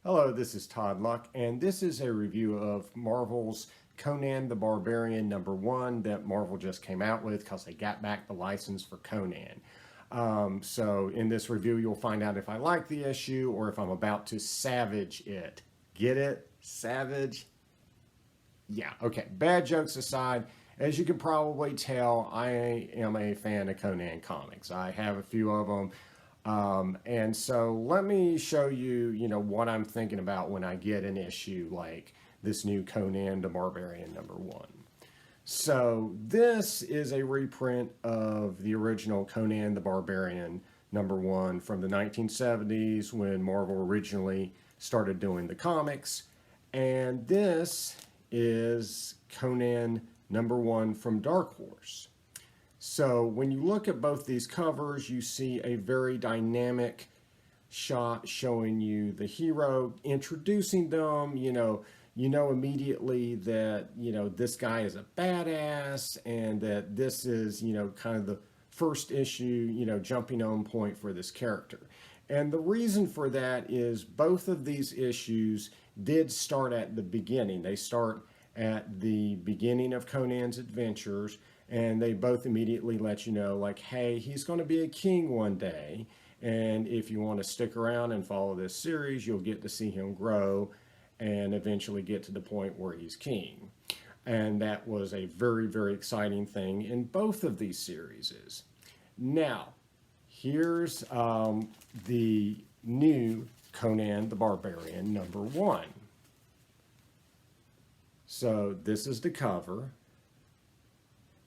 Hello, this is Todd Luck, and this is a review of Marvel's Conan the Barbarian #1 that Marvel just came out with because they got back the license for Conan. So in this review, you'll find out if I like the issue or if I'm about to savage it. Get it? Savage? Yeah, okay. Bad jokes aside, as you can probably tell, I am a fan of Conan comics. I have a few of them. And so let me show you, what I'm thinking about when I get an issue like this new Conan the Barbarian #1. So this is a reprint of the original Conan the Barbarian #1 from the 1970s when Marvel originally started doing the comics. And this is Conan #1 from Dark Horse. So when you look at both these covers, you see a very dynamic shot showing you the hero, introducing them, you know immediately that, this guy is a badass and that this is, kind of the first issue, jumping on point for this character. And the reason for that is both of these issues did start at the beginning. They start at the beginning of Conan's adventures, and they both immediately let you know, like, hey, he's going to be a king one day. And if you want to stick around and follow this series, you'll get to see him grow and eventually get to the point where he's king. And that was a very, very exciting thing in both of these series. Now, here's the new Conan the Barbarian #1. So this is the cover.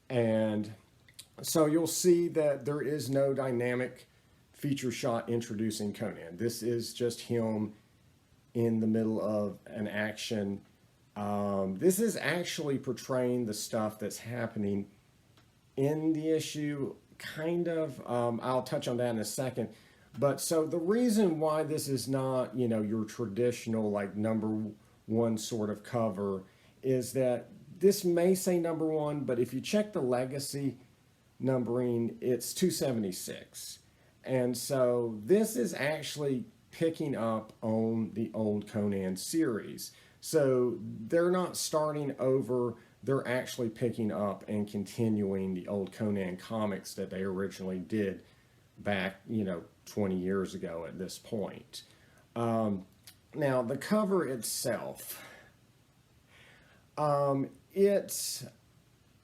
And so you'll see that there is no dynamic feature shot introducing Conan. This is just him in the middle of an action. This is actually portraying the stuff that's happening in the issue, kind of. I'll touch on that in a second. But so the reason why this is not, your traditional like #1 sort of cover is that this may say #1, but if you check the legacy numbering, it's 276. And so this is actually picking up on the old Conan series. So they're not starting over, they're actually picking up and continuing the old Conan comics that they originally did back, 20 years ago at this point. Now, the cover itself, it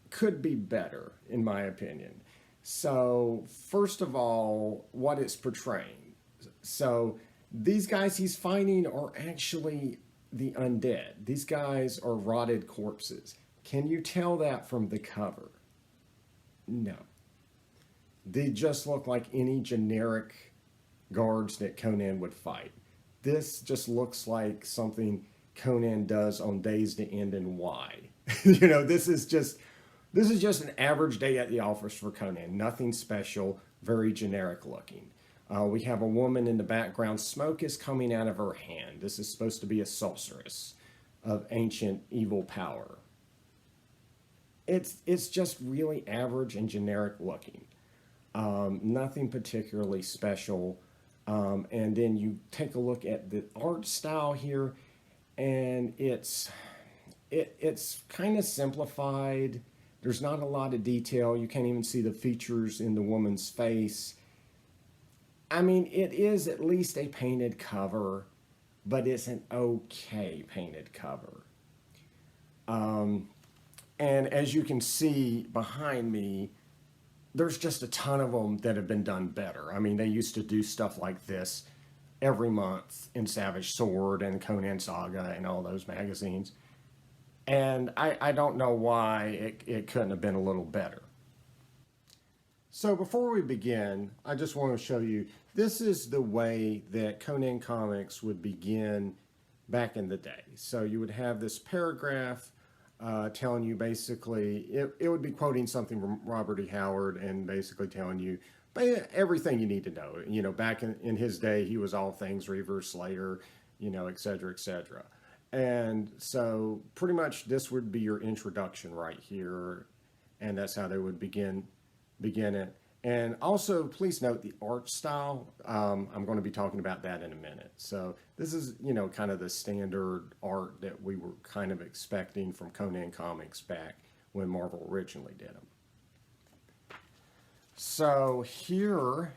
could be better, in my opinion. So, first of all, what it's portraying. So, these guys he's fighting are actually the undead. These guys are rotted corpses. Can you tell that from the cover? No. They just look like any generic guards that Conan would fight. This just looks like something Conan does on Days to End and Why. This is just an average day at the office for Conan. Nothing special, very generic looking. We have a woman in the background. Smoke is coming out of her hand. This is supposed to be a sorceress of ancient evil power. It's just really average and generic looking. Nothing particularly special. And then you take a look at the art style here, and it's kind of simplified. There's not a lot of detail. You can't even see the features in the woman's face. I mean, it is at least a painted cover, but it's an okay painted cover. And as you can see behind me, there's just a ton of them that have been done better. I mean, they used to do stuff like this every month in Savage Sword and Conan Saga and all those magazines. And I don't know why it couldn't have been a little better. So before we begin, I just want to show you, this is the way that Conan comics would begin back in the day. So you would have this paragraph telling you basically, it would be quoting something from Robert E. Howard and basically telling you everything you need to know. Back in his day, he was all things Reaver, Slayer, et cetera, et cetera. And so pretty much this would be your introduction right here. And that's how they would begin it. And also, please note the art style. I'm going to be talking about that in a minute. So this is, kind of the standard art that we were kind of expecting from Conan comics back when Marvel originally did them. So here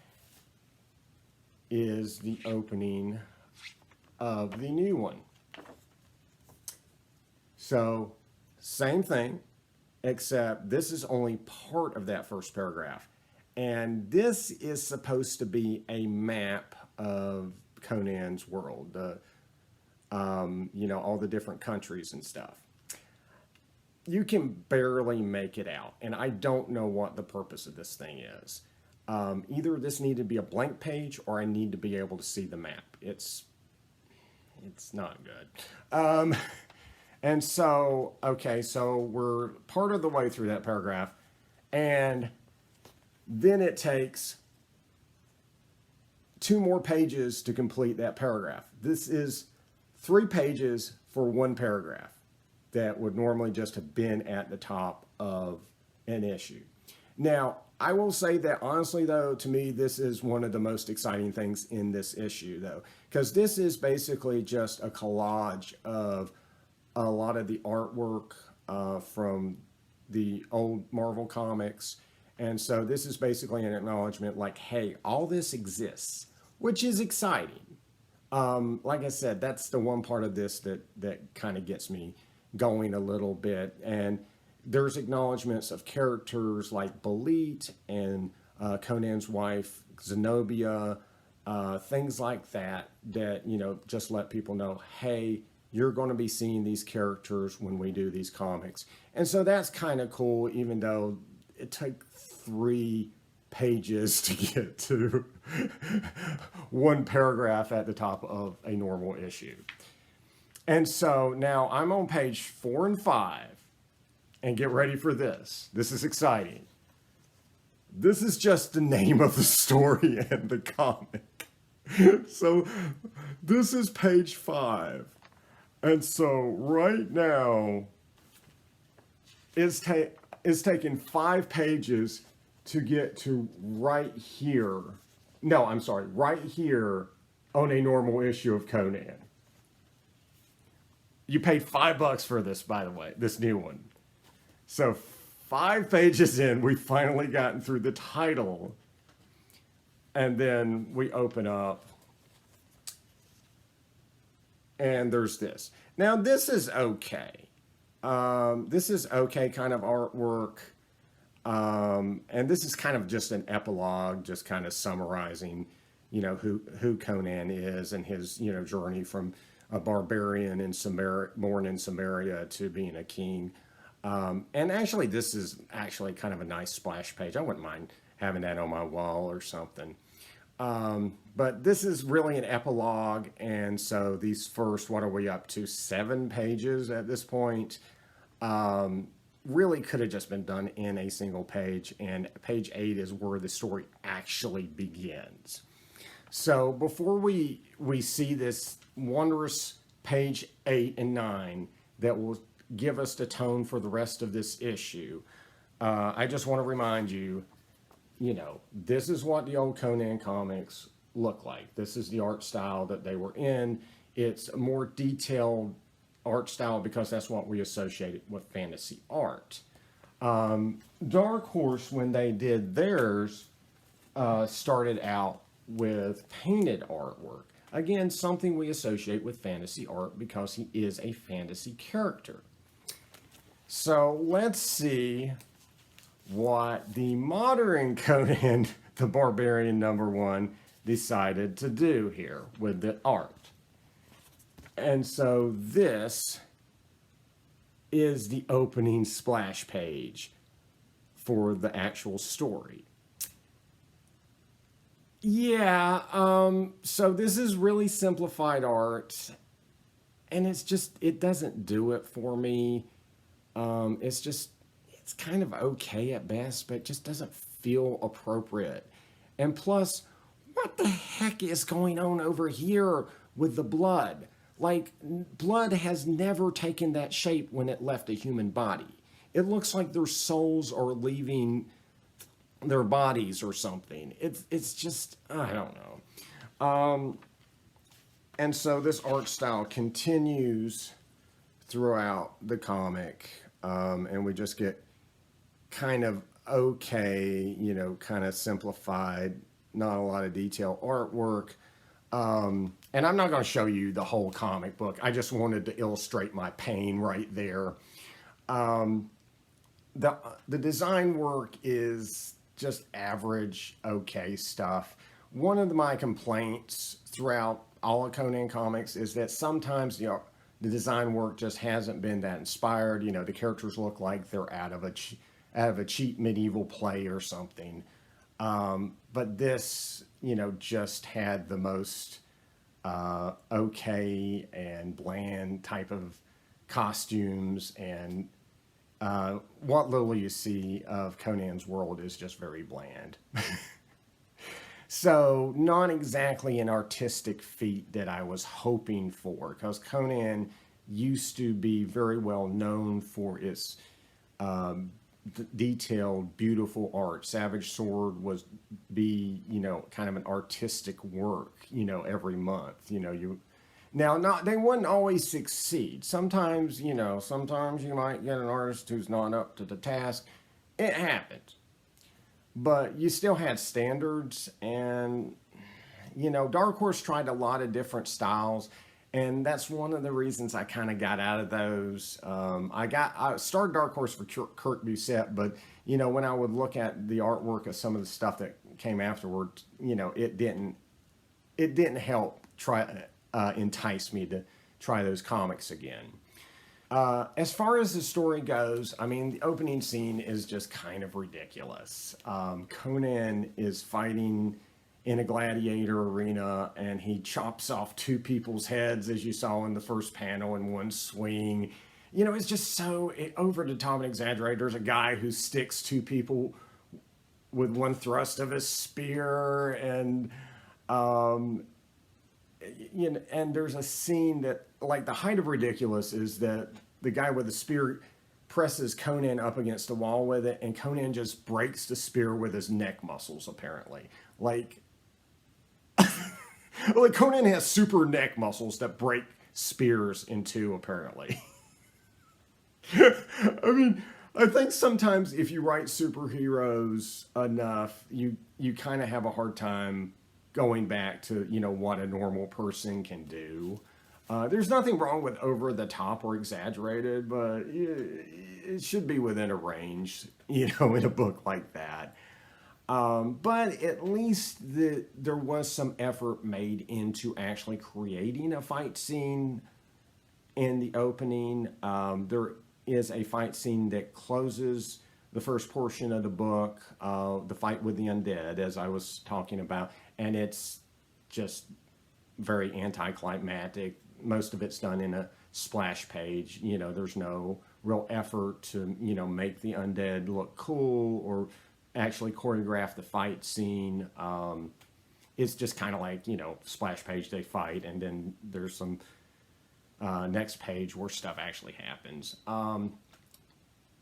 is the opening of the new one. So same thing, except this is only part of that first paragraph. And this is supposed to be a map of Conan's world, all the different countries and stuff. You can barely make it out, and I don't know what the purpose of this thing is. Either this needed to be a blank page, or I need to be able to see the map. It's not good. And so, okay, so we're part of the way through that paragraph, and then it takes 2 more pages to complete that paragraph. This is 3 pages for 1 paragraph that would normally just have been at the top of an issue. Now, I will say that honestly, though, to me, this is one of the most exciting things in this issue, though, because this is basically just a collage of a lot of the artwork from the old Marvel comics. And so this is basically an acknowledgement like, hey, all this exists, which is exciting. Like I said, that's the one part of this that kind of gets me going a little bit. And there's acknowledgments of characters like Belit and Conan's wife, Zenobia, things like that, just let people know, hey, you're going to be seeing these characters when we do these comics. And so that's kind of cool, even though it took 3 pages to get to 1 paragraph at the top of a normal issue. And so now I'm on page 4 and 5, and get ready for this. This is exciting. This is just the name of the story and the comic. So this is page 5. And so right now, it's taken 5 pages to get to right here. No, I'm sorry, right here on a normal issue of Conan. You paid $5 for this, by the way, this new one. So 5 pages in, we've finally gotten through the title. And then we open up. And there's this. Now, this is okay. This is okay kind of artwork. And this is kind of just an epilogue, just kind of summarizing, who Conan is and his, journey from a barbarian in born in Samaria to being a king. And actually, this is actually kind of a nice splash page. I wouldn't mind having that on my wall or something. But this is really an epilogue, and so these first, what are we up to, 7 pages at this point, really could have just been done in a single page, and page 8 is where the story actually begins. So before we see this wondrous page 8 and 9 that will give us the tone for the rest of this issue, I just want to remind you, this is what the old Conan comics look like. This is the art style that they were in. It's a more detailed art style because that's what we associate with fantasy art. Dark Horse, when they did theirs, started out with painted artwork. Again, something we associate with fantasy art because he is a fantasy character. So let's see what the modern Conan the Barbarian #1 decided to do here with the art. And so this is the opening splash page for the actual story. Yeah, so this is really simplified art, and it doesn't do it for me. It's kind of okay at best, but it just doesn't feel appropriate. And plus, what the heck is going on over here with the blood? Like, blood has never taken that shape when it left a human body. It looks like their souls are leaving their bodies or something. It's just, I don't know. And so this art style continues throughout the comic, and we just get kind of okay, kind of simplified, not a lot of detail artwork. And I'm not going to show you the whole comic book. I just wanted to illustrate my pain right there. The design work is just average, okay stuff. One of my complaints throughout all of Conan comics is that sometimes the design work just hasn't been that inspired. The characters look like they're out of a cheap medieval play or something. But this, just had the most okay and bland type of costumes, and what little you see of Conan's world is just very bland. So not exactly an artistic feat that I was hoping for, because Conan used to be very well known for its detailed, beautiful art. Savage Sword was kind of an artistic work, every month. They wouldn't always succeed. Sometimes you might get an artist who's not up to the task. It happens. But you still had standards, and Dark Horse tried a lot of different styles, and that's one of the reasons I kind of got out of those. I started Dark Horse for Kurt Busiek, but when I would look at the artwork of some of the stuff that came afterward, it didn't help entice me to try those comics again. As far as the story goes, the opening scene is just kind of ridiculous. Conan is fighting in a gladiator arena, and he chops off two people's heads, as you saw in the first panel, in one swing. It's just so over the top and exaggerated. There's a guy who sticks two people with one thrust of his spear, and and there's a scene that, like, the height of ridiculous is that the guy with the spear presses Conan up against the wall with it, and Conan just breaks the spear with his neck muscles, apparently. Like Conan has super neck muscles that break spears in two, apparently. I think sometimes if you write superheroes enough, you kind of have a hard time going back to, what a normal person can do. There's nothing wrong with over the top or exaggerated, but it should be within a range, in a book like that. But at least there was some effort made into actually creating a fight scene in the opening. There is a fight scene that closes the first portion of the book, the fight with the undead, as I was talking about, and it's just very anticlimactic. Most of it's done in a splash page. There's no real effort to, make the undead look cool or actually choreograph the fight scene. It's just kind of like, splash page, they fight, and then there's some next page where stuff actually happens.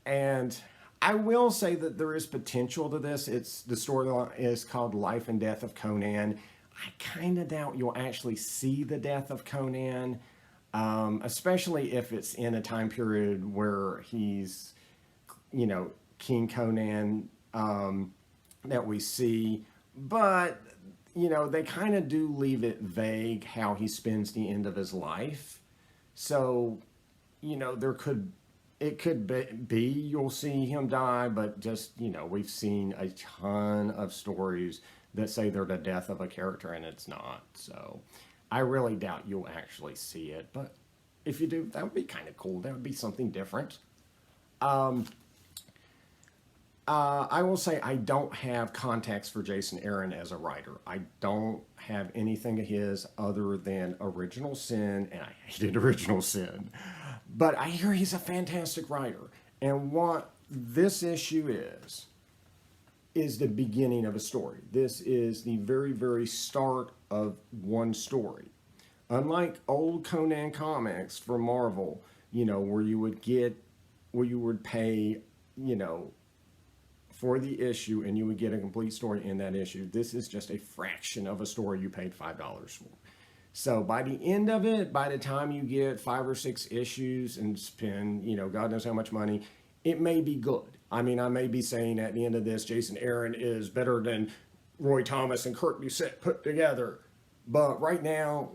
And I will say that there is potential to this. The storyline is called Life and Death of Conan. I kind of doubt you'll actually see the death of Conan, especially if it's in a time period where he's, King Conan that we see. But, they kind of do leave it vague how he spends the end of his life. So, it could be you'll see him die, but just, we've seen a ton of stories that say they're the death of a character, and it's not. So I really doubt you'll actually see it. But if you do, that would be kind of cool. That would be something different. I will say I don't have context for Jason Aaron as a writer. I don't have anything of his other than Original Sin, and I hated Original Sin. But I hear he's a fantastic writer. And what this issue is the beginning of a story. This is the very, very start of one story. Unlike old Conan comics from Marvel, where you would pay, for the issue, and you would get a complete story in that issue. This is just a fraction of a story you paid $5 for. So by the end of it, by the time you get 5 or 6 issues and spend, God knows how much money, it may be good. I mean, I may be saying at the end of this, Jason Aaron is better than Roy Thomas and Kurt Doucette put together. But right now,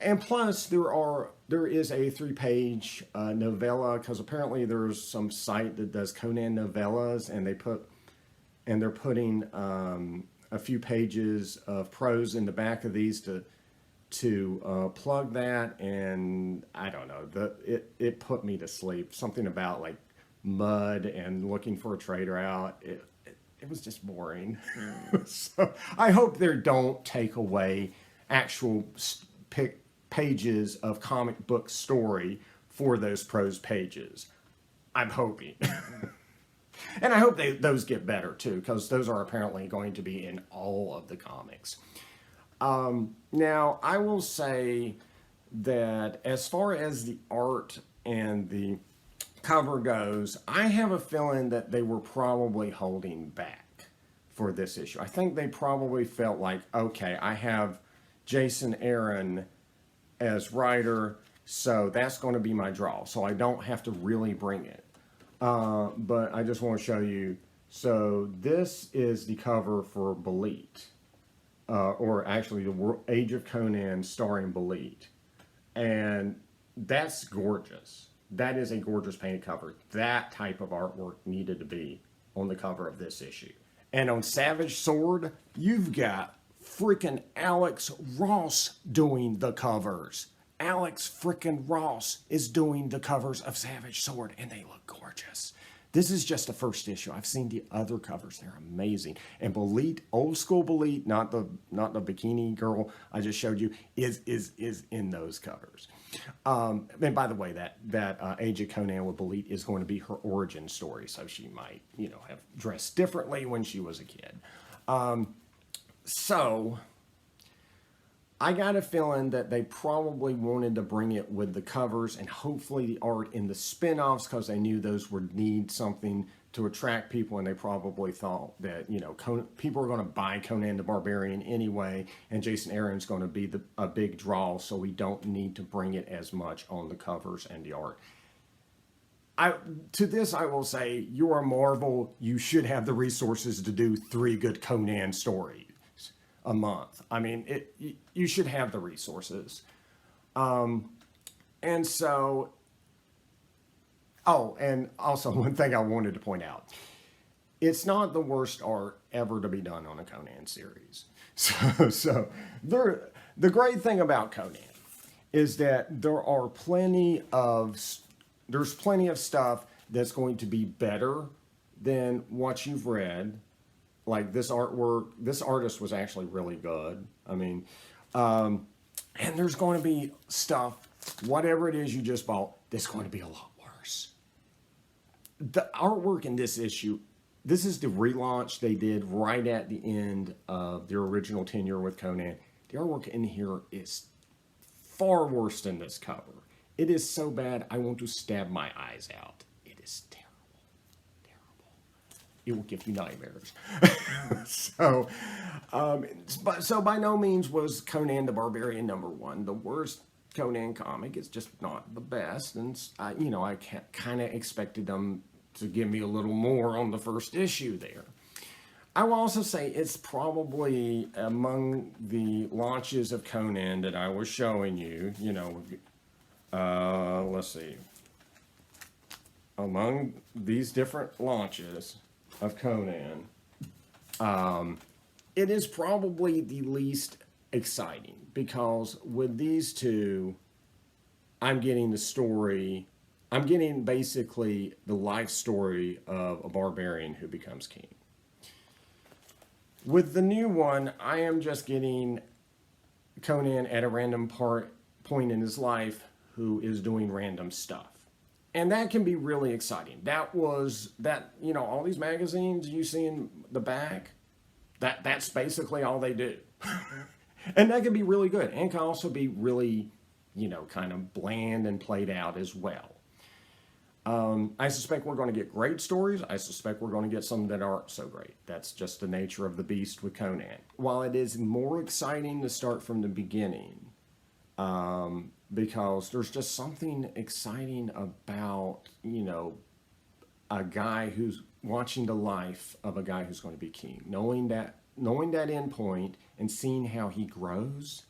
And plus, there is a 3-page novella, because apparently there's some site that does Conan novellas, and they're putting a few pages of prose in the back of these to plug that. And I don't know, it put me to sleep. Something about like mud and looking for a trader out. It was just boring. So I hope they don't take away actual pages of comic book story for those prose pages. I'm hoping. And I hope those get better too, because those are apparently going to be in all of the comics. Now, I will say that as far as the art and the cover goes, I have a feeling that they were probably holding back for this issue. I think they probably felt like, okay, I have Jason Aaron as writer, so that's going to be my draw. So I don't have to really bring it. But I just want to show you. So this is the cover for Belit. Or actually the Age of Conan starring Belit. And that's gorgeous. That is a gorgeous painted cover. That type of artwork needed to be on the cover of this issue. And on Savage Sword, you've got freaking Alex Ross doing the covers. Alex freaking Ross is doing the covers of Savage Sword, and they look gorgeous. This is just the first issue. I've seen the other covers. They're amazing. And Belit, old school Belit, not the bikini girl I just showed you, is in those covers. And by the way, that Age of Conan with Belit is going to be her origin story, so she might, have dressed differently when she was a kid. So I got a feeling that they probably wanted to bring it with the covers and hopefully the art in the spin-offs, because they knew those would need something to attract people, and they probably thought that, people are going to buy Conan the Barbarian anyway, and Jason Aaron's going to be a big draw, so we don't need to bring it as much on the covers and the art. To this, I will say, you're a Marvel, you should have the resources to do 3 good Conan stories a month. I mean, you should have the resources. And so, and also one thing I wanted to point out, it's not the worst art ever to be done on a Conan series. So the great thing about Conan is that there's plenty of stuff that's going to be better than what you've read. Like this artwork, this artist was actually really good. I mean, and there's going to be stuff, whatever it is you just bought, that's going to be a lot worse. The artwork in this issue, this is the relaunch they did right at the end of their original tenure with Conan. The artwork in here is far worse than this cover. It is so bad, I want to stab my eyes out. It is terrible. It will give you nightmares. So by no means was Conan the Barbarian #1 the worst Conan comic. It's just not the best, and I kind of expected them to give me a little more on the first issue there. I will also say it's probably among the launches of Conan that I was showing you. Let's see. Among these different launches of Conan, it is probably the least exciting, because with these two, I'm getting the story, I'm getting basically the life story of a barbarian who becomes king. With the new one, I am just getting Conan at a random point in his life who is doing random stuff. And that can be really exciting. All these magazines you see in the back, that's basically all they do. And that can be really good, and can also be really, kind of bland and played out as well. I suspect we're going to get great stories. I suspect we're going to get some that aren't so great. That's just the nature of the beast with Conan. While it is more exciting to start from the beginning, because there's just something exciting about, a guy who's watching the life of a guy who's going to be king, knowing that end point and seeing how he grows,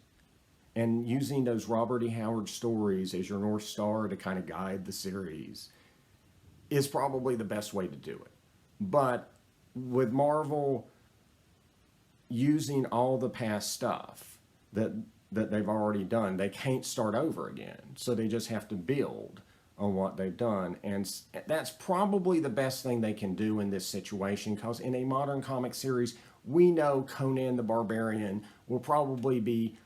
and using those Robert E. Howard stories as your North Star to kind of guide the series is probably the best way to do it. But with Marvel using all the past stuff that they've already done, they can't start over again. So they just have to build on what they've done. And that's probably the best thing they can do in this situation, because in a modern comic series, we know Conan the Barbarian will probably be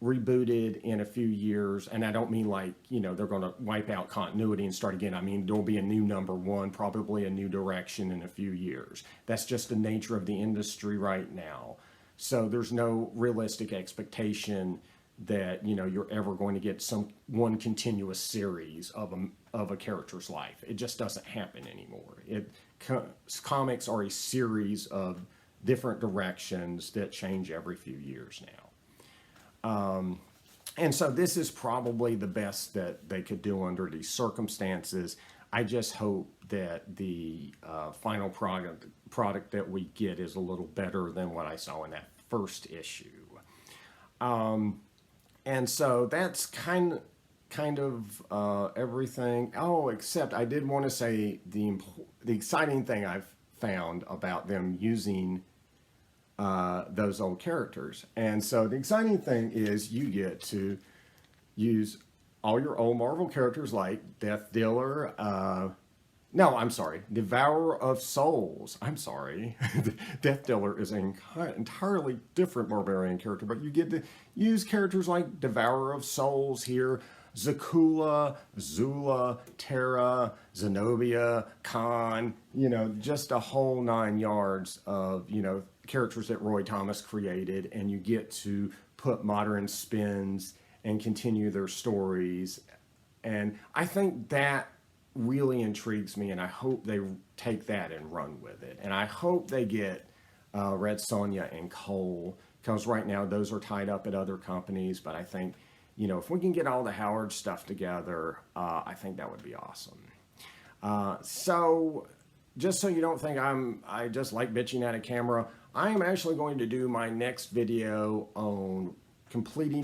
rebooted in a few years. And I don't mean like, they're going to wipe out continuity and start again. I mean, there'll be a new #1, probably a new direction in a few years. That's just the nature of the industry right now. So there's no realistic expectation that, you're ever going to get one continuous series of a character's life. It just doesn't happen anymore. Comics are a series of different directions that change every few years now. And so this is probably the best that they could do under these circumstances. I just hope that the final product that we get is a little better than what I saw in that first issue. And so that's kind of everything. Oh, except I did want to say the exciting thing I've found about them using those old characters. And so the exciting thing is you get to use all your old Marvel characters like Death Dealer, Devourer of Souls. I'm sorry. Death Dealer is an entirely different barbarian character, but you get to use characters like Devourer of Souls here, Zakula, Zula, Terra, Zenobia, Khan, just a whole 9 yards of, characters that Roy Thomas created, and you get to put modern spins and continue their stories. And I think that really intrigues me, and I hope they take that and run with it. And I hope they get Red Sonja and Cole, because right now those are tied up at other companies. But I think, if we can get all the Howard stuff together, I think that would be awesome. So just so you don't think I just like bitching at a camera, I am actually going to do my next video on completing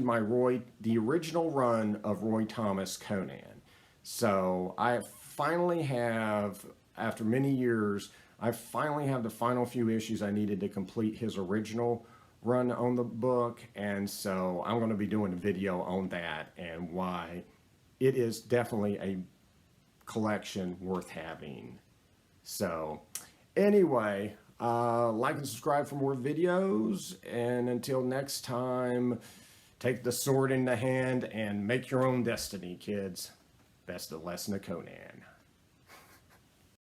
the original run of Roy Thomas Conan. So I finally have, after many years, I finally have the final few issues I needed to complete his original run on the book. And so I'm going to be doing a video on that and why it is definitely a collection worth having. So anyway, like and subscribe for more videos. And until next time, take the sword in the hand and make your own destiny, kids. That's the lesson of Conan.